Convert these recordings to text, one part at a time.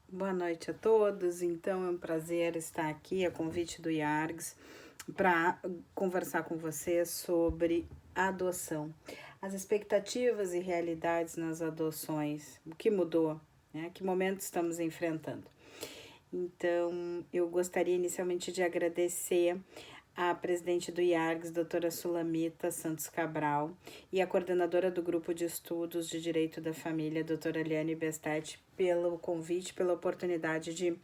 Boa noite a todos. Então é um prazer estar aqui, a convite do IARGS, para conversar com vocês sobre adoção. As expectativas e realidades nas adoções, o que mudou, né? Que momento estamos enfrentando. Então, eu gostaria inicialmente de agradecer a presidente do IARGS, doutora Sulamita Santos Cabral, e a coordenadora do Grupo de Estudos de Direito da Família, doutora Eliane Bestete, pelo convite, pela oportunidade de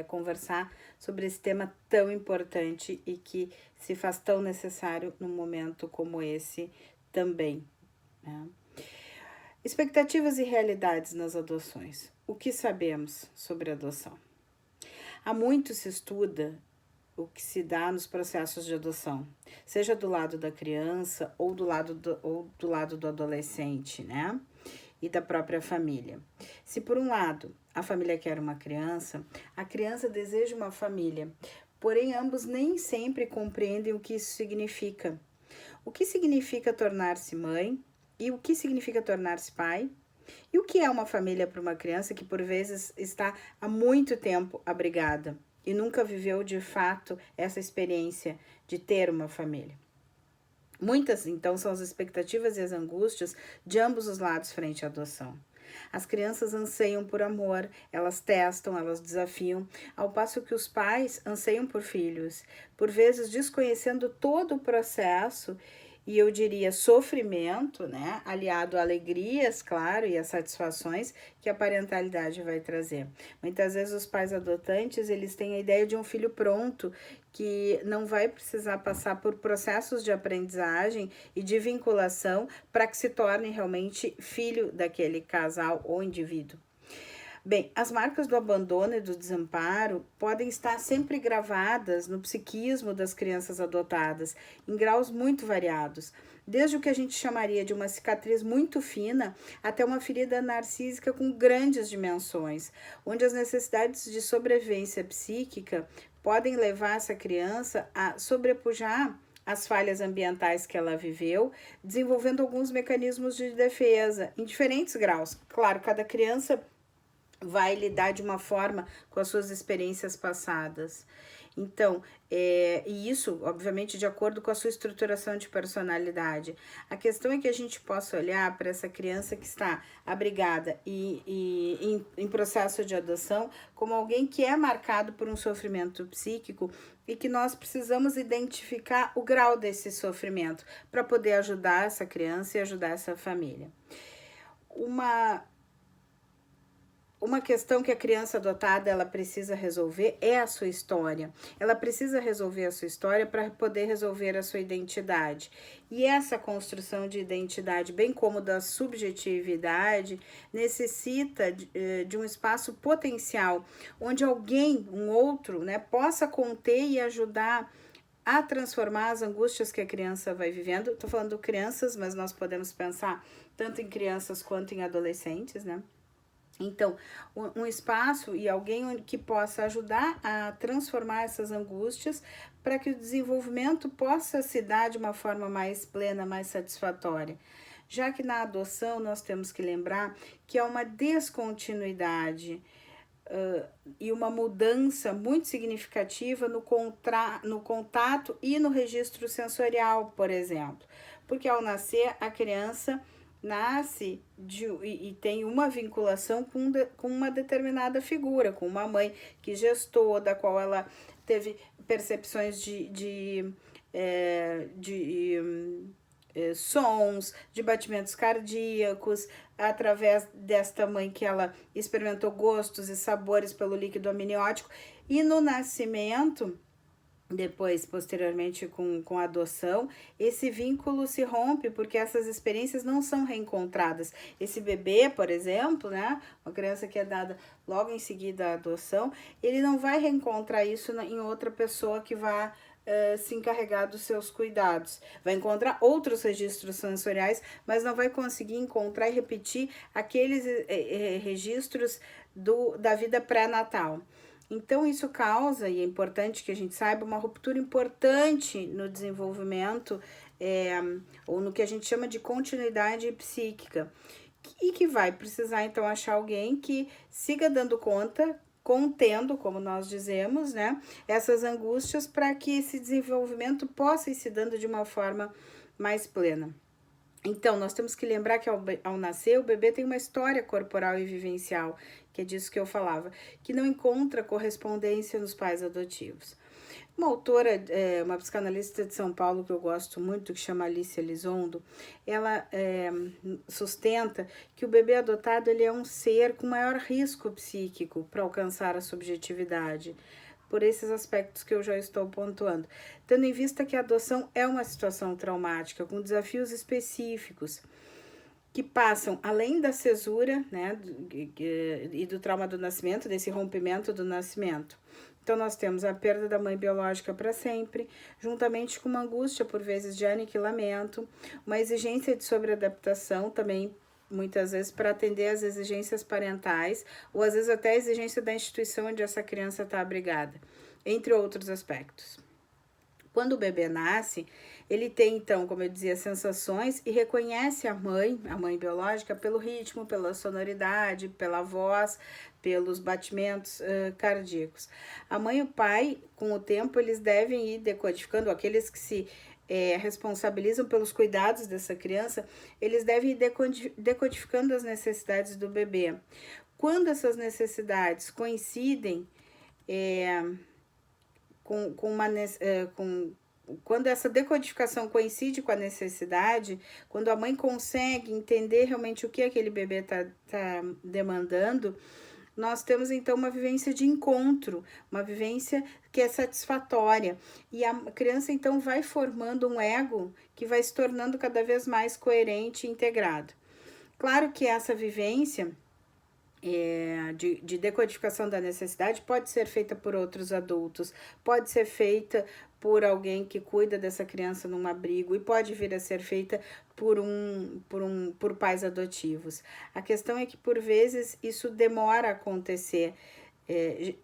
conversar sobre esse tema tão importante e que se faz tão necessário num momento como esse também, né? Expectativas e realidades nas adoções. O que sabemos sobre adoção? Há muito se estuda o que se dá nos processos de adoção, seja do lado da criança ou do lado do adolescente, né? E da própria família. Se por um lado a família quer uma criança, a criança deseja uma família, porém ambos nem sempre compreendem o que isso significa. O que significa tornar-se mãe e o que significa tornar-se pai? E o que é uma família para uma criança que por vezes está há muito tempo abrigada e nunca viveu de fato essa experiência de ter uma família? Muitas, então, são as expectativas e as angústias de ambos os lados frente à adoção. As crianças anseiam por amor, elas testam, elas desafiam, ao passo que os pais anseiam por filhos, por vezes desconhecendo todo o processo e eu diria sofrimento, né, aliado a alegrias, claro, e a satisfações que a parentalidade vai trazer. Muitas vezes os pais adotantes, eles têm a ideia de um filho pronto, que não vai precisar passar por processos de aprendizagem e de vinculação para que se torne realmente filho daquele casal ou indivíduo. Bem, as marcas do abandono e do desamparo podem estar sempre gravadas no psiquismo das crianças adotadas, em graus muito variados, desde o que a gente chamaria de uma cicatriz muito fina até uma ferida narcísica com grandes dimensões, onde as necessidades de sobrevivência psíquica podem levar essa criança a sobrepujar as falhas ambientais que ela viveu, desenvolvendo alguns mecanismos de defesa em diferentes graus. Claro, cada criança vai lidar de uma forma com as suas experiências passadas. Então, e isso, obviamente, de acordo com a sua estruturação de personalidade. A questão é que a gente possa olhar para essa criança que está abrigada e em processo de adoção como alguém que é marcado por um sofrimento psíquico e que nós precisamos identificar o grau desse sofrimento para poder ajudar essa criança e ajudar essa família. Uma questão que a criança adotada ela precisa resolver é a sua história. Ela precisa resolver a sua história para poder resolver a sua identidade. E essa construção de identidade, bem como da subjetividade, necessita de um espaço potencial, onde alguém, um outro, né, possa conter e ajudar a transformar as angústias que a criança vai vivendo. Estou falando de crianças, mas nós podemos pensar tanto em crianças quanto em adolescentes, né? Então, um espaço e alguém que possa ajudar a transformar essas angústias para que o desenvolvimento possa se dar de uma forma mais plena, mais satisfatória. Já que na adoção nós temos que lembrar que há uma descontinuidade e uma mudança muito significativa no contato e no registro sensorial, por exemplo. Porque ao nascer, a criança nasce e tem uma vinculação com uma determinada figura, com uma mãe que gestou, da qual ela teve percepções sons, de batimentos cardíacos, através desta mãe que ela experimentou gostos e sabores pelo líquido amniótico, e no nascimento, depois, posteriormente, com a adoção, esse vínculo se rompe porque essas experiências não são reencontradas. Esse bebê, por exemplo, né, uma criança que é dada logo em seguida à adoção, ele não vai reencontrar isso em outra pessoa que vá se encarregar dos seus cuidados. Vai encontrar outros registros sensoriais, mas não vai conseguir encontrar e repetir aqueles registros da vida pré-natal. Então, isso causa, e é importante que a gente saiba, uma ruptura importante no desenvolvimento, ou no que a gente chama de continuidade psíquica, e que vai precisar então achar alguém que siga dando conta, contendo, como nós dizemos, né, essas angústias para que esse desenvolvimento possa ir se dando de uma forma mais plena. Então, nós temos que lembrar que ao nascer, o bebê tem uma história corporal e vivencial, que é disso que eu falava, que não encontra correspondência nos pais adotivos. Uma autora, uma psicanalista de São Paulo que eu gosto muito, que chama Alicia Elizondo, ela sustenta que o bebê adotado ele é um ser com maior risco psíquico para alcançar a subjetividade, por esses aspectos que eu já estou pontuando, tendo em vista que a adoção é uma situação traumática, com desafios específicos, que passam além da cesura, né, e do trauma do nascimento, desse rompimento do nascimento. Então, nós temos a perda da mãe biológica para sempre, juntamente com uma angústia, por vezes, de aniquilamento, uma exigência de sobreadaptação também, muitas vezes, para atender às exigências parentais, ou às vezes até a exigência da instituição onde essa criança está abrigada, entre outros aspectos. Quando o bebê nasce, ele tem, então, como eu dizia, sensações e reconhece a mãe biológica, pelo ritmo, pela sonoridade, pela voz, pelos batimentos cardíacos. A mãe e o pai, com o tempo, eles devem ir decodificando, aqueles que se responsabilizam pelos cuidados dessa criança, eles devem ir decodificando as necessidades do bebê. Quando essas necessidades coincidem quando essa decodificação coincide com a necessidade, quando a mãe consegue entender realmente o que aquele bebê tá demandando, nós temos então uma vivência de encontro, uma vivência que é satisfatória. E a criança então vai formando um ego que vai se tornando cada vez mais coerente e integrado. Claro que essa vivência de decodificação da necessidade pode ser feita por outros adultos, pode ser feita por alguém que cuida dessa criança num abrigo e pode vir a ser feita por pais adotivos. A questão é que por vezes isso demora a acontecer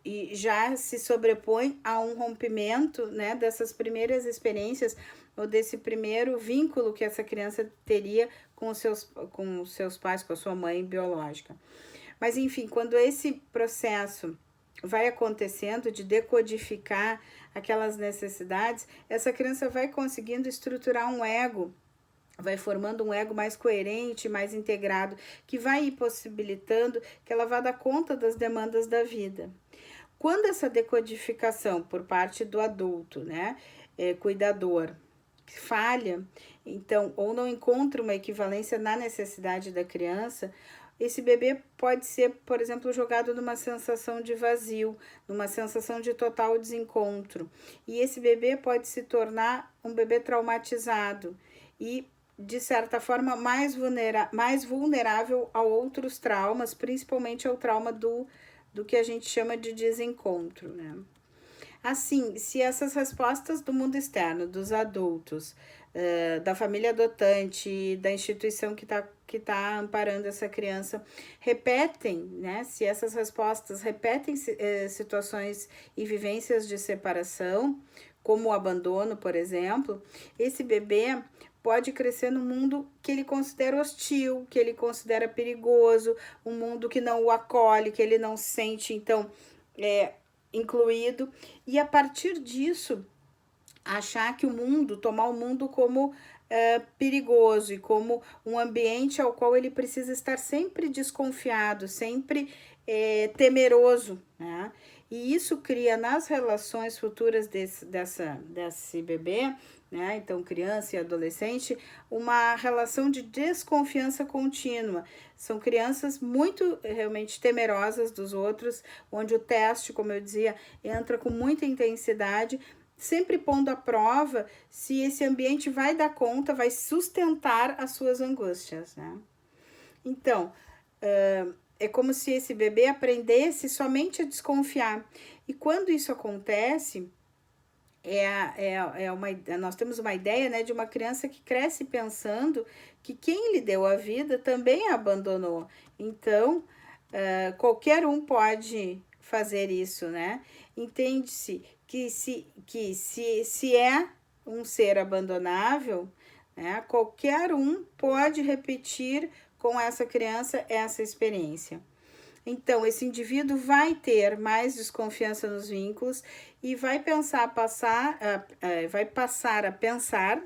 e já se sobrepõe a um rompimento, né, dessas primeiras experiências ou desse primeiro vínculo que essa criança teria com os seus pais, com a sua mãe biológica. Mas, enfim, quando esse processo vai acontecendo de decodificar aquelas necessidades, essa criança vai conseguindo estruturar um ego, vai formando um ego mais coerente, mais integrado, que vai ir possibilitando que ela vá dar conta das demandas da vida. Quando essa decodificação por parte do adulto, né, cuidador, falha, então, ou não encontra uma equivalência na necessidade da criança, esse bebê pode ser, por exemplo, jogado numa sensação de vazio, numa sensação de total desencontro. E esse bebê pode se tornar um bebê traumatizado e, de certa forma, mais vulnerável a outros traumas, principalmente ao trauma do que a gente chama de desencontro, né? Assim, se essas respostas do mundo externo, dos adultos, da família adotante, da instituição que tá amparando essa criança, repetem, né? Se essas respostas repetem situações e vivências de separação, como o abandono, por exemplo, esse bebê pode crescer num mundo que ele considera hostil, que ele considera perigoso, um mundo que não o acolhe, que ele não se sente, então, incluído, e a partir disso achar que tomar o mundo como perigoso e como um ambiente ao qual ele precisa estar sempre desconfiado, sempre temeroso, né? E isso cria nas relações futuras desse bebê, né? Então, criança e adolescente, uma relação de desconfiança contínua. São crianças muito realmente temerosas dos outros, onde o teste, como eu dizia, entra com muita intensidade, sempre pondo à prova se esse ambiente vai dar conta, vai sustentar as suas angústias, né? Então, é como se esse bebê aprendesse somente a desconfiar. E quando isso acontece, nós temos uma ideia, né, de uma criança que cresce pensando que quem lhe deu a vida também a abandonou. Então, qualquer um pode fazer isso, né? Entende-se que se é um ser abandonável, né, qualquer um pode repetir com essa criança essa experiência. Então, esse indivíduo vai ter mais desconfiança nos vínculos e vai passar a pensar,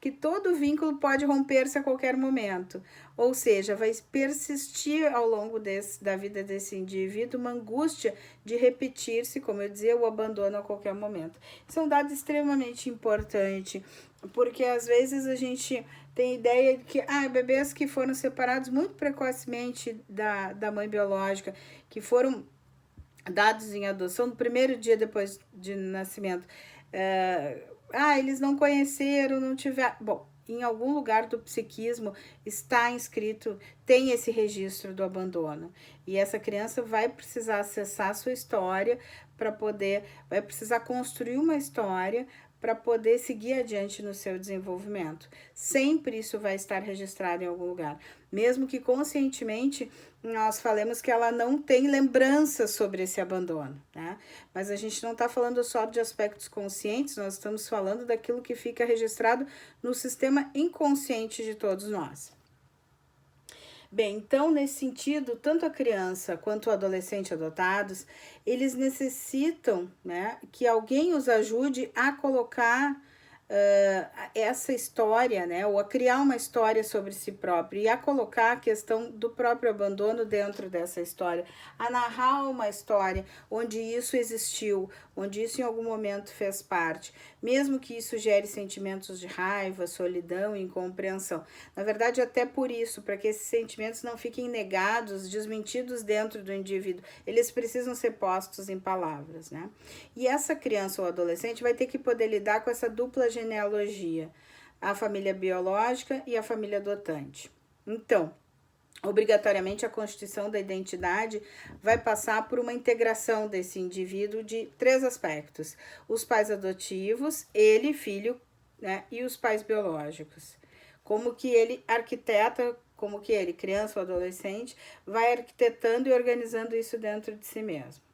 que todo vínculo pode romper-se a qualquer momento. Ou seja, vai persistir ao longo da vida desse indivíduo uma angústia de repetir-se, como eu dizia, o abandono a qualquer momento. Isso é um dado extremamente importante, porque às vezes a gente tem ideia de que bebês que foram separados muito precocemente da mãe biológica, que foram dados em adoção no primeiro dia depois de nascimento, eles não conheceram, não tiveram... Bom, em algum lugar do psiquismo está inscrito, tem esse registro do abandono. E essa criança vai precisar acessar a sua história vai precisar construir uma história para poder seguir adiante no seu desenvolvimento. Sempre isso vai estar registrado em algum lugar. Mesmo que conscientemente nós falemos que ela não tem lembrança sobre esse abandono, né? Mas a gente não está falando só de aspectos conscientes, nós estamos falando daquilo que fica registrado no sistema inconsciente de todos nós. Bem, então, nesse sentido, tanto a criança quanto o adolescente adotados, eles necessitam, né, que alguém os ajude a colocar essa história, né, ou a criar uma história sobre si próprio e a colocar a questão do próprio abandono dentro dessa história, a narrar uma história onde isso existiu, onde isso em algum momento fez parte, mesmo que isso gere sentimentos de raiva, solidão e incompreensão. Na verdade, até por isso, para que esses sentimentos não fiquem negados, desmentidos dentro do indivíduo, eles precisam ser postos em palavras, né? E essa criança ou adolescente vai ter que poder lidar com essa dupla genealogia, a família biológica e a família adotante. Então, obrigatoriamente a constituição da identidade vai passar por uma integração desse indivíduo de 3 aspectos: os pais adotivos, ele, filho, né, e os pais biológicos. Como que ele arquiteta, como que ele, criança ou adolescente, vai arquitetando e organizando isso dentro de si mesmo.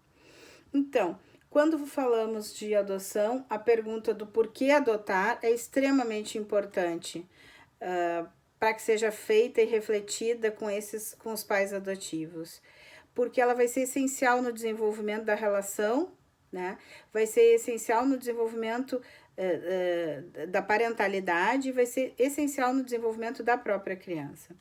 Então, quando falamos de adoção, a pergunta do porquê adotar é extremamente importante para que seja feita e refletida com os pais adotivos, porque ela vai ser essencial no desenvolvimento da relação, né? Vai ser essencial no desenvolvimento da parentalidade, vai ser essencial no desenvolvimento da própria criança.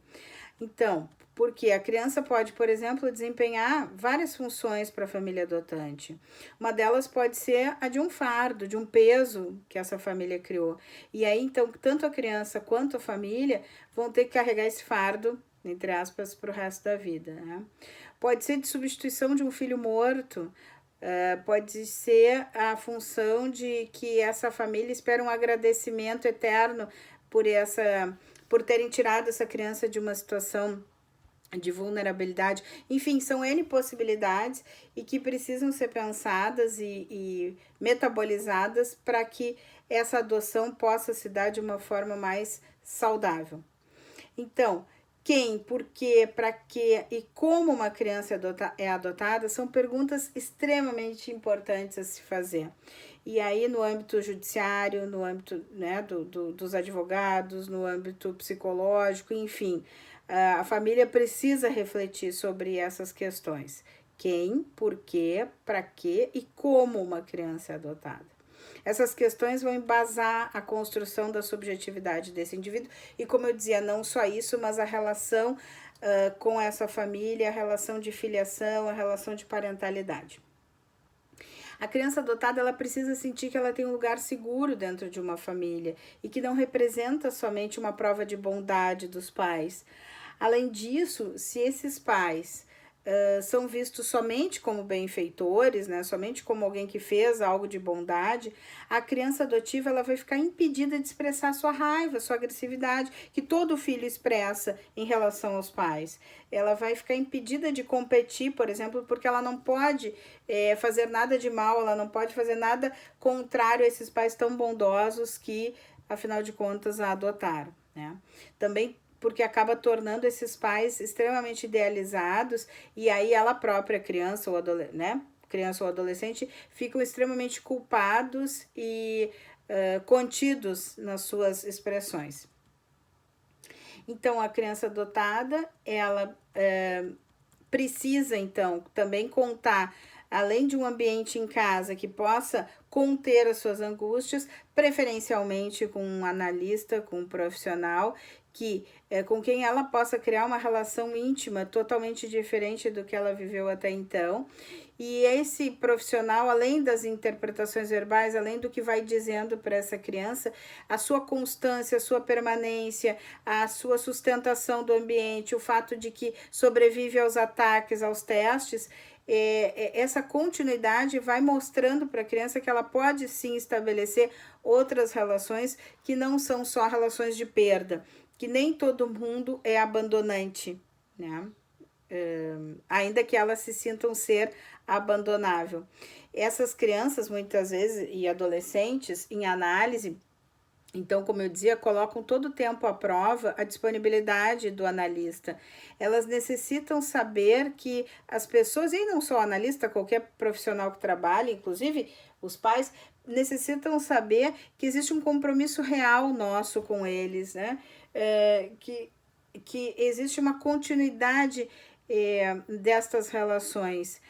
Então, porque a criança pode, por exemplo, desempenhar várias funções para a família adotante. Uma delas pode ser a de um fardo, de um peso que essa família criou. E aí, então, tanto a criança quanto a família vão ter que carregar esse fardo, entre aspas, para o resto da vida, né? Pode ser de substituição de um filho morto, pode ser a função de que essa família espera um agradecimento eterno por terem tirado essa criança de uma situação de vulnerabilidade. Enfim, são N possibilidades e que precisam ser pensadas e metabolizadas para que essa adoção possa se dar de uma forma mais saudável. Então, quem, por quê, para quê e como uma criança é adotada são perguntas extremamente importantes a se fazer. E aí, no âmbito judiciário, no âmbito, né, dos advogados, no âmbito psicológico, enfim, a família precisa refletir sobre essas questões. Quem, por quê, para quê e como uma criança é adotada. Essas questões vão embasar a construção da subjetividade desse indivíduo e, como eu dizia, não só isso, mas a relação com essa família, a relação de filiação, a relação de parentalidade. A criança adotada, ela precisa sentir que ela tem um lugar seguro dentro de uma família e que não representa somente uma prova de bondade dos pais. Além disso, se esses pais são vistos somente como benfeitores, né, somente como alguém que fez algo de bondade, a criança adotiva ela vai ficar impedida de expressar sua raiva, sua agressividade, que todo filho expressa em relação aos pais. Ela vai ficar impedida de competir, por exemplo, porque ela não pode fazer nada de mal, ela não pode fazer nada contrário a esses pais tão bondosos que, afinal de contas, a adotaram, né? Também porque acaba tornando esses pais extremamente idealizados e aí ela própria, criança ou adolescente, ficam extremamente culpados e contidos nas suas expressões. Então, a criança adotada, ela precisa, então, também contar, além de um ambiente em casa que possa conter as suas angústias, preferencialmente com um analista, com um profissional, com quem ela possa criar uma relação íntima totalmente diferente do que ela viveu até então. E esse profissional, além das interpretações verbais, além do que vai dizendo para essa criança, a sua constância, a sua permanência, a sua sustentação do ambiente, o fato de que sobrevive aos ataques, aos testes, essa continuidade vai mostrando para a criança que ela pode sim estabelecer outras relações que não são só relações de perda, que nem todo mundo é abandonante, né? Ainda que elas se sintam ser abandonável. Essas crianças, muitas vezes, e adolescentes, em análise, então, como eu dizia, colocam todo o tempo à prova a disponibilidade do analista. Elas necessitam saber que as pessoas, e não só o analista, qualquer profissional que trabalhe, inclusive os pais, necessitam saber que existe um compromisso real nosso com eles, né? Que existe uma continuidade destas relações.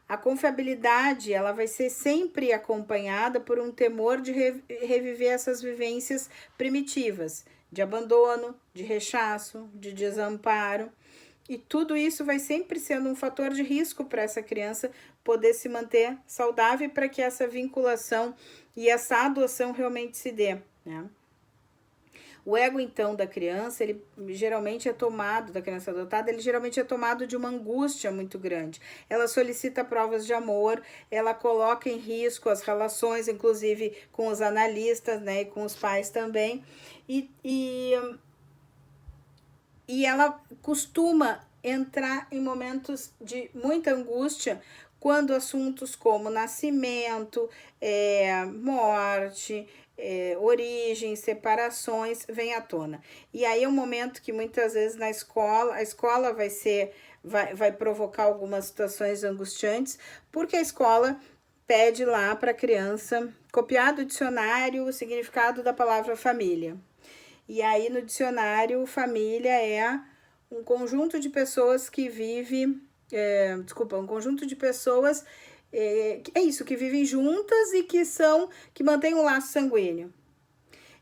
A confiabilidade, ela vai ser sempre acompanhada por um temor de reviver essas vivências primitivas, de abandono, de rechaço, de desamparo. E tudo isso vai sempre sendo um fator de risco para essa criança poder se manter saudável para que essa vinculação e essa adoção realmente se dê, né? O ego, então, da criança, ele geralmente é tomado, da criança adotada, ele geralmente é tomado de uma angústia muito grande. Ela solicita provas de amor, ela coloca em risco as relações, inclusive com os analistas, né, e com os pais também. E ela costuma entrar em momentos de muita angústia quando assuntos como nascimento, morte, origem, separações vêm à tona. E aí é um momento que muitas vezes na escola, a escola vai provocar algumas situações angustiantes, porque a escola pede lá para a criança copiar do dicionário o significado da palavra família. E aí no dicionário, família é um conjunto de pessoas que vive, um conjunto de pessoas que vivem juntas e que mantêm um laço sanguíneo.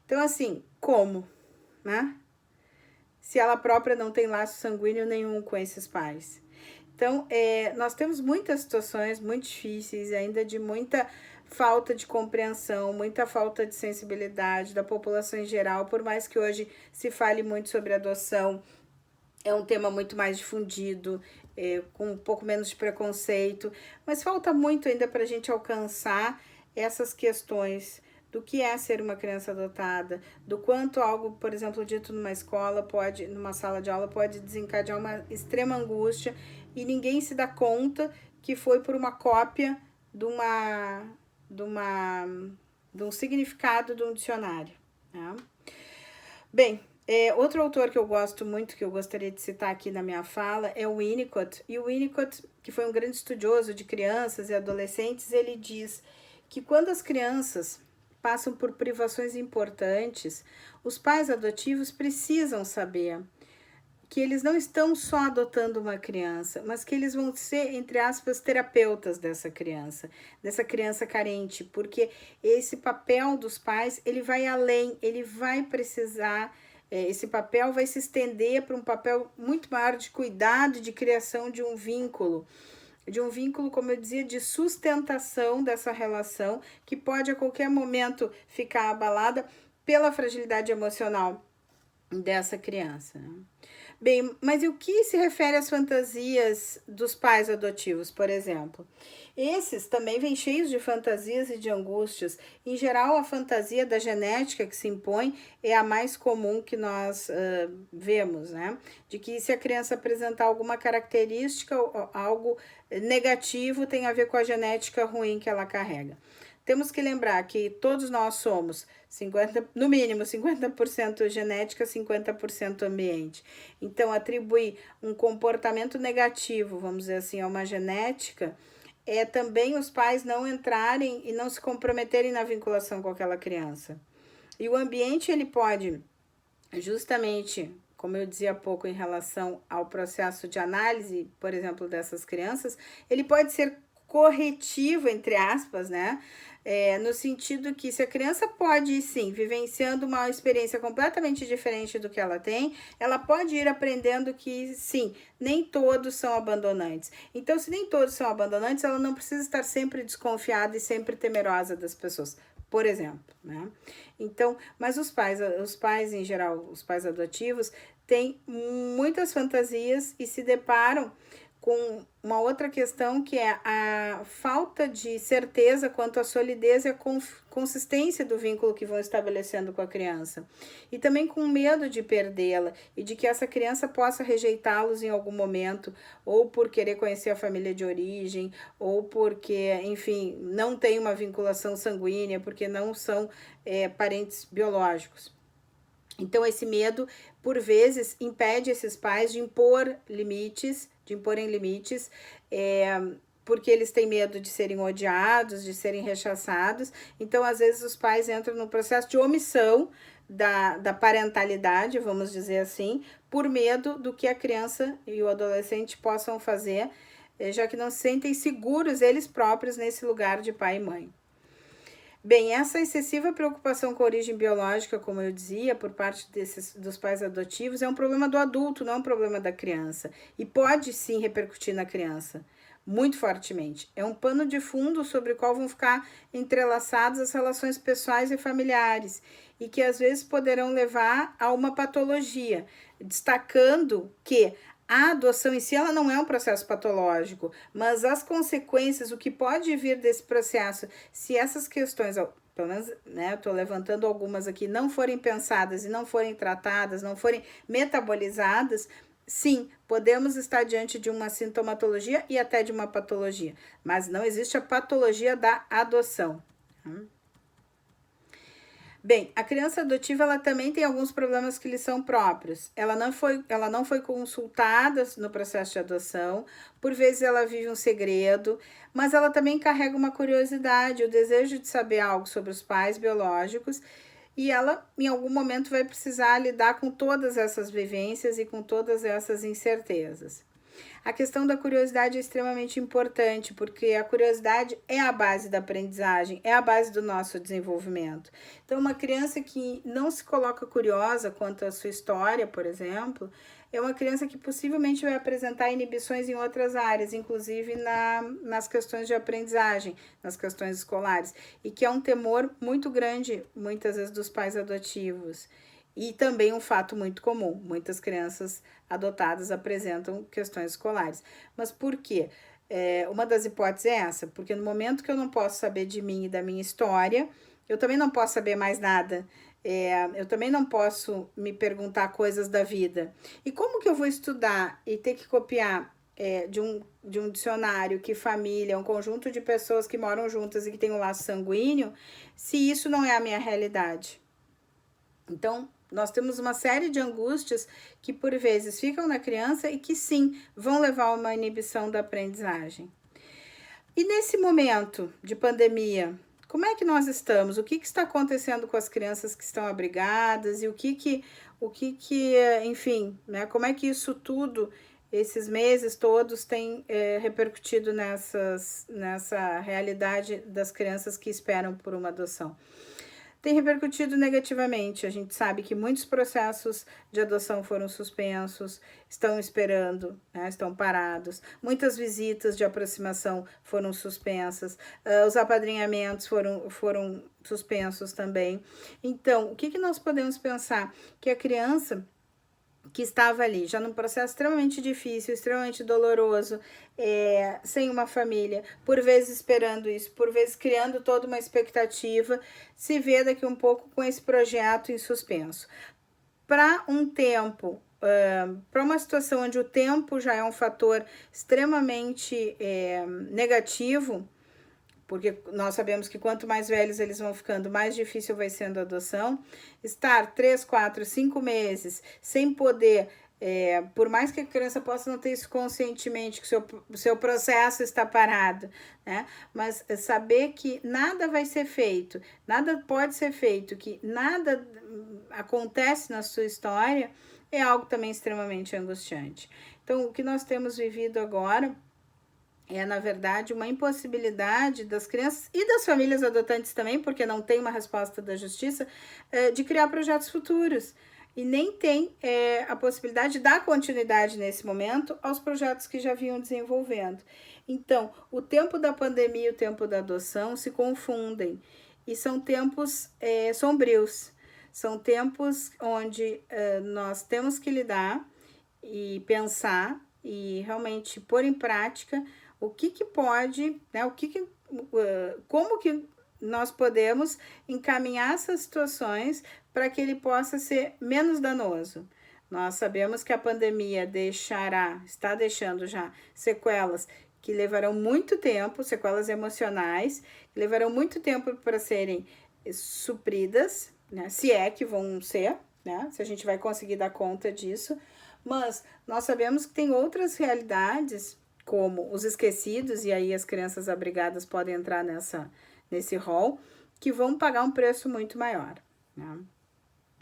Então, assim, como, né? Se ela própria não tem laço sanguíneo nenhum com esses pais. Então, nós temos muitas situações muito difíceis, ainda de muita falta de compreensão, muita falta de sensibilidade da população em geral, por mais que hoje se fale muito sobre adoção, é um tema muito mais difundido, com um pouco menos de preconceito, mas falta muito ainda para a gente alcançar essas questões do que é ser uma criança adotada, do quanto algo, por exemplo, dito numa escola numa sala de aula, pode desencadear uma extrema angústia e ninguém se dá conta que foi por uma cópia de um significado de um dicionário, né? Bem, outro autor que eu gosto muito, que eu gostaria de citar aqui na minha fala, é o Winnicott. E o Winnicott, que foi um grande estudioso de crianças e adolescentes, ele diz que quando as crianças passam por privações importantes, os pais adotivos precisam saber que eles não estão só adotando uma criança, mas que eles vão ser, entre aspas, terapeutas dessa criança carente, porque esse papel dos pais, ele vai além, ele vai precisar, esse papel vai se estender para um papel muito maior de cuidado, de criação de um vínculo, como eu dizia, de sustentação dessa relação, que pode a qualquer momento ficar abalada pela fragilidade emocional dessa criança, né? Bem, mas e o que se refere às fantasias dos pais adotivos, por exemplo? Esses também vêm cheios de fantasias e de angústias. Em geral, a fantasia da genética que se impõe é a mais comum que nós vemos, né? De que se a criança apresentar alguma característica, algo negativo, tem a ver com a genética ruim que ela carrega. Temos que lembrar que todos nós somos no mínimo 50% genética, 50% ambiente. Então, atribuir um comportamento negativo, vamos dizer assim, a uma genética, é também os pais não entrarem e não se comprometerem na vinculação com aquela criança. E o ambiente, ele pode justamente como eu dizia há pouco em relação ao processo de análise, por exemplo, dessas crianças, ele pode ser corretivo, entre aspas, né? No sentido que se a criança pode, sim, vivenciando uma experiência completamente diferente do que ela pode ir aprendendo que, sim, nem todos são abandonantes. Então, se nem todos são abandonantes, ela não precisa estar sempre desconfiada e sempre temerosa das pessoas, por exemplo, né? Então, mas os pais em geral, os pais adotivos, têm muitas fantasias e se deparam com uma outra questão que é a falta de certeza quanto à solidez e à consistência do vínculo que vão estabelecendo com a criança. E também com medo de perdê-la e de que essa criança possa rejeitá-los em algum momento, ou por querer conhecer a família de origem, ou porque, enfim, não tem uma vinculação sanguínea, porque não são parentes biológicos. Então, esse medo, por vezes, impede esses pais de imporem limites, porque eles têm medo de serem odiados, de serem rechaçados. Então, às vezes, os pais entram no processo de omissão da parentalidade, vamos dizer assim, por medo do que a criança e o adolescente possam fazer, já que não se sentem seguros eles próprios nesse lugar de pai e mãe. Bem, essa excessiva preocupação com a origem biológica, como eu dizia, por parte dos pais adotivos, é um problema do adulto, não é um problema da criança. E pode sim repercutir na criança, muito fortemente. É um pano de fundo sobre o qual vão ficar entrelaçadas as relações pessoais e familiares, e que às vezes poderão levar a uma patologia, destacando que a adoção em si ela não é um processo patológico, mas as consequências, o que pode vir desse processo, se essas questões, pelo menos, né, eu estou levantando algumas aqui, não forem pensadas e não forem tratadas, não forem metabolizadas, sim, podemos estar diante de uma sintomatologia e até de uma patologia, mas não existe a patologia da adoção. Bem, a criança adotiva ela também tem alguns problemas que lhe são próprios. Ela não foi consultada no processo de adoção, por vezes ela vive um segredo, mas ela também carrega uma curiosidade, o desejo de saber algo sobre os pais biológicos, e ela em algum momento vai precisar lidar com todas essas vivências e com todas essas incertezas. A questão da curiosidade é extremamente importante, porque a curiosidade é a base da aprendizagem, é a base do nosso desenvolvimento. Então, uma criança que não se coloca curiosa quanto à sua história, por exemplo, é uma criança que possivelmente vai apresentar inibições em outras áreas, inclusive nas questões de aprendizagem, nas questões escolares, e que é um temor muito grande, muitas vezes, dos pais adotivos. E também um fato muito comum, muitas crianças adotadas apresentam questões escolares. Mas por quê? Uma das hipóteses é essa, porque no momento que eu não posso saber de mim e da minha história, eu também não posso saber mais nada. Eu também não posso me perguntar coisas da vida. E como que eu vou estudar e ter que copiar de um dicionário que família, um conjunto de pessoas que moram juntas e que tem um laço sanguíneo, se isso não é a minha realidade? Então, nós temos uma série de angústias que por vezes ficam na criança e que sim, vão levar a uma inibição da aprendizagem. E nesse momento de pandemia, como é que nós estamos? O que está acontecendo com as crianças que estão abrigadas e enfim, né? Como é que isso tudo, esses meses todos, tem repercutido nessa realidade das crianças que esperam por uma adoção? Tem repercutido negativamente. A gente sabe que muitos processos de adoção foram suspensos, estão esperando, né, estão parados. Muitas visitas de aproximação foram suspensas, os apadrinhamentos foram suspensos também. Então, o que nós podemos pensar? Que a criança que estava ali, já num processo extremamente difícil, extremamente doloroso, sem uma família, por vezes esperando isso, por vezes criando toda uma expectativa, se vê daqui um pouco com esse projeto em suspenso. Para um tempo, para uma situação onde o tempo já é um fator extremamente negativo, porque nós sabemos que quanto mais velhos eles vão ficando, mais difícil vai sendo a adoção. Estar 3, 4, 5 meses sem poder, por mais que a criança possa não ter isso conscientemente, que o seu processo está parado, né? Mas saber que nada vai ser feito, nada pode ser feito, que nada acontece na sua história, é algo também extremamente angustiante. Então, o que nós temos vivido agora é, na verdade, uma impossibilidade das crianças e das famílias adotantes também, porque não tem uma resposta da justiça, de criar projetos futuros. E nem tem a possibilidade de dar continuidade nesse momento aos projetos que já vinham desenvolvendo. Então, o tempo da pandemia e o tempo da adoção se confundem. E são tempos sombrios. São tempos onde nós temos que lidar e pensar e realmente pôr em prática o que pode, né, como que nós podemos encaminhar essas situações para que ele possa ser menos danoso. Nós sabemos que a pandemia está deixando já sequelas que levarão muito tempo, sequelas emocionais, que levarão muito tempo para serem supridas, né, se é que vão ser, né, se a gente vai conseguir dar conta disso, mas nós sabemos que tem outras realidades, como os esquecidos, e aí as crianças abrigadas podem entrar nesse rol, que vão pagar um preço muito maior, né?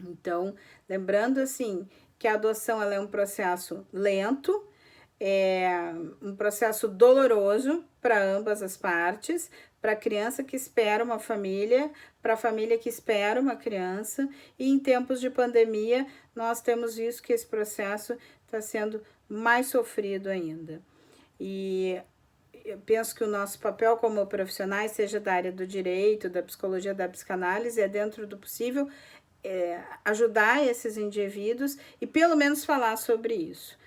Então, lembrando assim, que a adoção ela é um processo lento, é um processo doloroso para ambas as partes, para a criança que espera uma família, para a família que espera uma criança, e em tempos de pandemia, nós temos visto que esse processo está sendo mais sofrido ainda. E eu penso que o nosso papel como profissionais, seja da área do direito, da psicologia, da psicanálise, é dentro do possível ajudar esses indivíduos e pelo menos falar sobre isso.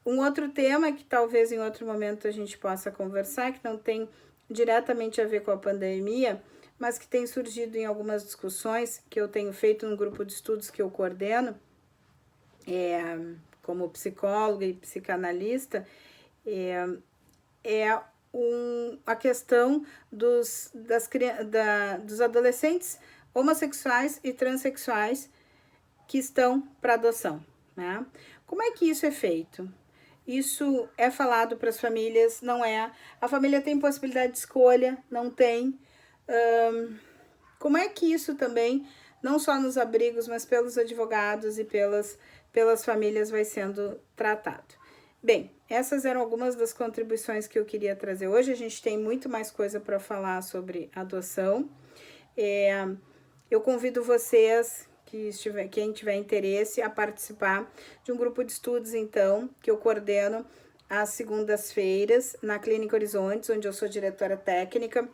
Um outro tema que talvez em outro momento a gente possa conversar, que não tem diretamente a ver com a pandemia, mas que tem surgido em algumas discussões que eu tenho feito no grupo de estudos que eu coordeno, como psicóloga e psicanalista, a questão dos adolescentes homossexuais e transexuais que estão para adoção, né? Como é que isso é feito? Isso é falado para as famílias, não é? A família tem possibilidade de escolha, não tem. Como é que isso também, não só nos abrigos, mas pelos advogados e pelas famílias vai sendo tratado? Bem, essas eram algumas das contribuições que eu queria trazer hoje. A gente tem muito mais coisa para falar sobre adoção. Eu convido vocês, quem tiver interesse, a participar de um grupo de estudos, então, que eu coordeno às segundas-feiras, na Clínica Horizontes, onde eu sou diretora técnica,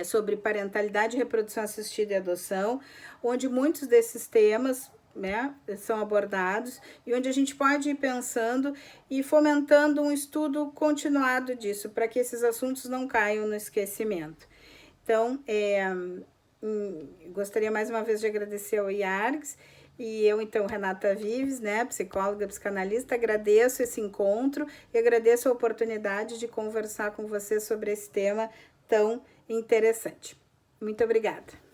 sobre parentalidade, reprodução assistida e adoção, onde muitos desses temas, né, são abordados e onde a gente pode ir pensando e fomentando um estudo continuado disso, para que esses assuntos não caiam no esquecimento. Então, gostaria mais uma vez de agradecer ao IARGS e eu, então, Renata Vives, né, psicóloga, psicanalista, agradeço esse encontro e agradeço a oportunidade de conversar com você sobre esse tema tão interessante. Muito obrigada.